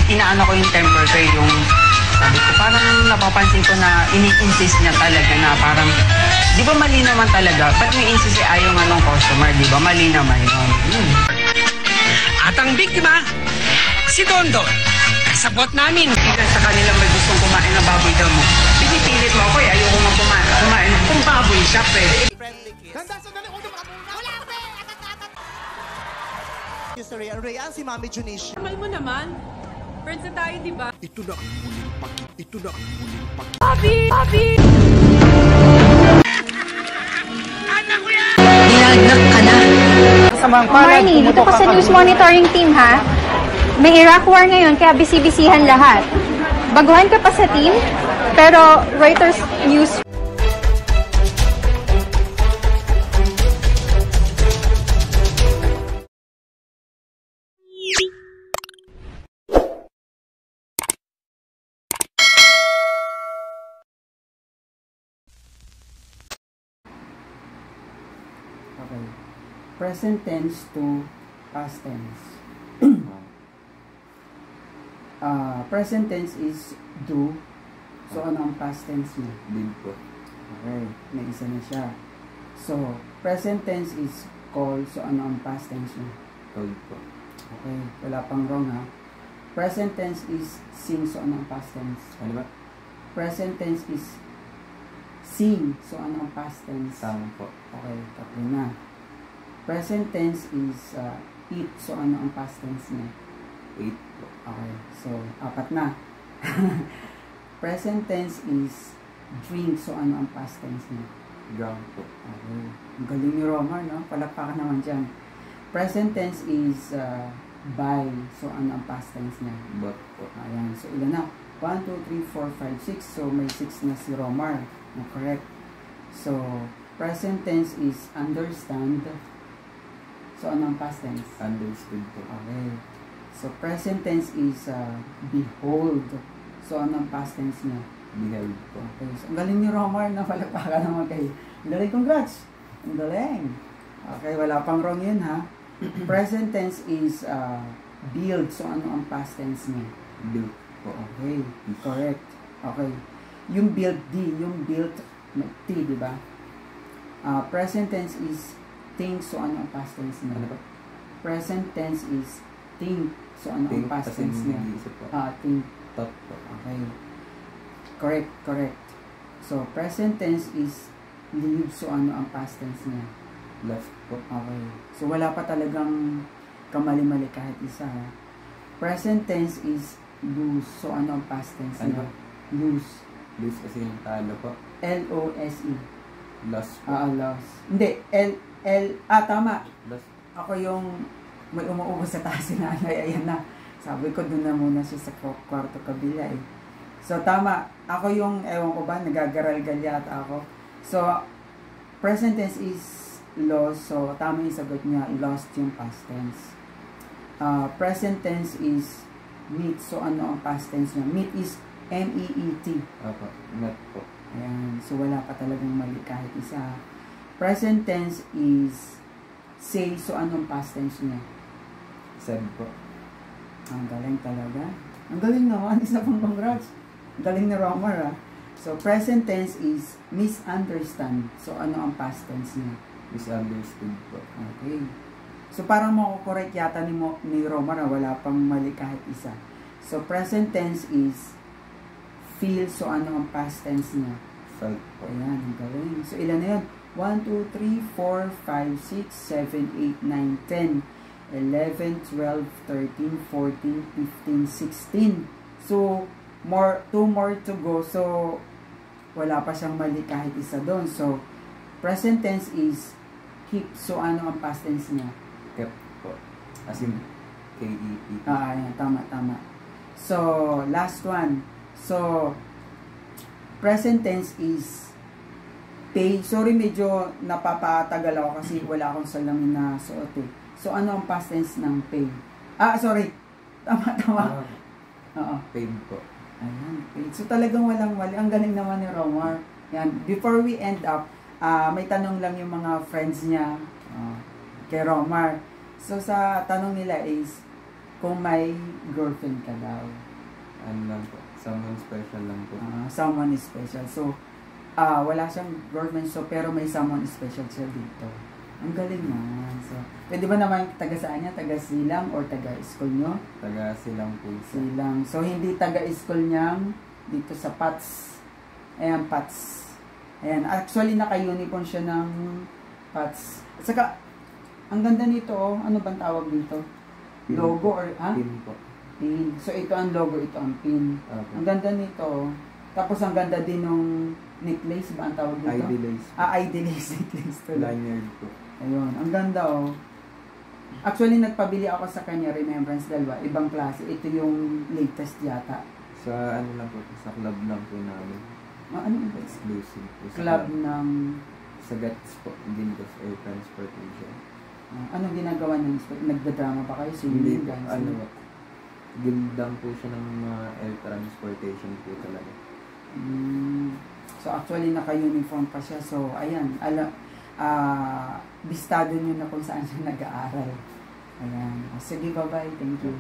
inaano ko yung temper ko, yung sabi ko, parang napapansin ko na ini-insist niya talaga na parang, di ba mali naman talaga? Ba't may insist ayaw nga ng customer, di ba? Mali naman yun. At ang biktima, si Dondon. Kasabot namin. Sa kanila may gustong kumain ng baboy daw mo. Pinipilit mo ako ayoko nga kumain. Kung baboy siya, Friendly kiss. Ganda, sandali, huwag yung makabunan. Wala, pre! Yung si Rhea. Rhea, si Mami Junicia. Mahal mo naman. Friends na tayo, di ba? Ito na ang muling paki. Ito na ang muling paki. Papi! Papi! Anak ko yan! Dinagnak ka na. Marnie, dito ka sa news monitoring team, ha? May Iraq war ngayon, kaya bisi-bisihan lahat. Baguhan ka pa sa team, pero Reuters News. Okay. Present tense to past tense. Present tense is do. So, ano ang past tense niya? Did po. Okay. May isa na siya. So, present tense is call. So, ano ang past tense niya? Told po. Okay. Wala pang wrong, ha? Present tense is sing. So, ano ang past tense? Ano ba? Present tense is sing. So, ano ang past tense? Tama po. Okay. Tatlo na. Present tense is eat. So, ano ang past tense niya? Wait po. Okay. So, apat na. Present tense is drink. So, ano ang past tense niya? Drunk po. Okay. Ang galing ni Romar, no? Palakpakan naman dyan. Present tense is buy. So, ano ang past tense niya? Bought po. Ayan. So, ilan na? 1, 2, 3, 4, 5, 6. So, may 6 na si Romar. No, correct. So, present tense is understand. So, ano ang past tense? Understood po. Okay. So, present tense is behold. So, ano ang past tense niya? Beheld po. Okay. So, ang galing ni Romar na palakpakan naman kayo. Ang galing, congrats! Ang galing! Okay, wala pang wrong yun, ha? Present tense is build. So, ano ang past tense niya? Built po. Okay, correct. Okay. Yung build D, yung built T, di ba? Present tense is think. So, ano ang past tense niya? Ano ba? Present tense is think. So, ano ang Think past kasi tense niya? nag-iisip po. Think. Thought po. Okay. Correct, correct. So, present tense is leave. So, ano ang past tense niya? Left po. Okay. So, wala pa talagang kamali-mali kahit isa. Present tense is lose. So, ano ang past tense niya? Ano? Lose. Lose kasi yung talo po. L-O-S-E. Lost po. Loss. Hindi. Tama. Lost. Ako yung may umuubos sa taas na ayan na. Sabi ko, doon na muna siya sa kwarto kabila eh. So, tama. Ako yung, ewan ko ba, nagagaral-galya at ako. So, present tense is lost. So, tama yung sagot niya. Lost yung past tense. Present tense is meet. So, ano ang past tense niya? Meet is M-E-E-T. Opo. Met po. Ayan. So, wala pa talagang mali kahit isa. Present tense is say. So, anong past tense niya? Said po. Ang galing talaga. Ang galing naman. Isa pang congrats. Ang galing ni Romar, ha? So, present tense is misunderstand. So, ano ang past tense niya? Misunderstood po. Okay. So, parang makukorek yata ni Romar, ha? Wala pang mali kahit isa. So, present tense is feel. So, ano ang past tense niya? Felt po. Ayan, ang galing. So, ilan na yun? 1, 2, 3, 4, 5, 6, 7, 8, 9, 10, 11, 12, 13, 14, 15, 16. So, 2 more to go. So, wala pa siyang mali kahit isa doon. So, present tense is keep. So, ano ang past tense niya? Kept po. As in, K-E-P. Ayan, tama. So, last one. So, present tense is pay. Sorry, medyo napapatagal ako kasi wala akong salamin na suot eh. So, ano ang past tense ng pay? Sorry. Tama. Oo. Paid po. Ayan, paid. So, talagang walang mali. Ang galing naman ni Romar. Yan. Before we end up, may tanong lang yung mga friends niya kay Romar. So, sa tanong nila is, kung may girlfriend ka daw. Ano lang po, someone special lang po. Someone is special. So, wala siyang girlfriend, so, pero may someone special siya dito. Ang galing naman. So, pwede ba naman taga saan niya? Taga Silang or taga school nyo? Taga Silang po. Silang. So, hindi taga school niyang dito sa PATS. Ayan, PATS. Ayan. Actually, naka-uniform siya ng PATS. At saka, ang ganda nito, oh. Ano bang tawag dito? Pin Logo or, ha? Pin po. Pin. So, ito ang logo, ito ang pin. Okay. Ang ganda nito, oh. Tapos, ang ganda din nung necklace ba ang tawag dito? ID lace po. ID lace necklace. Lanyard po. Ayun, ang ganda, oh. Actually, nagpabili ako sa kanya, Remembrance dalawa, ibang klase. Ito yung latest yata. Sa ano lang po, sa club lang po namin. Ano ba? Exclusive po. Sa Club ng... Sa GATS po, Gindos Air Transportation. Anong ginagawa niyo? Nagdadrama ba kayo? Hindi Singing, po, dancing? ano, gildang po siya ng mga air transportation po talaga. So, actually, naka-uniform pa siya. So, ayan, bistado niyo na kung saan siya nag-aaral. Ayan. Sige, bye-bye. Thank you.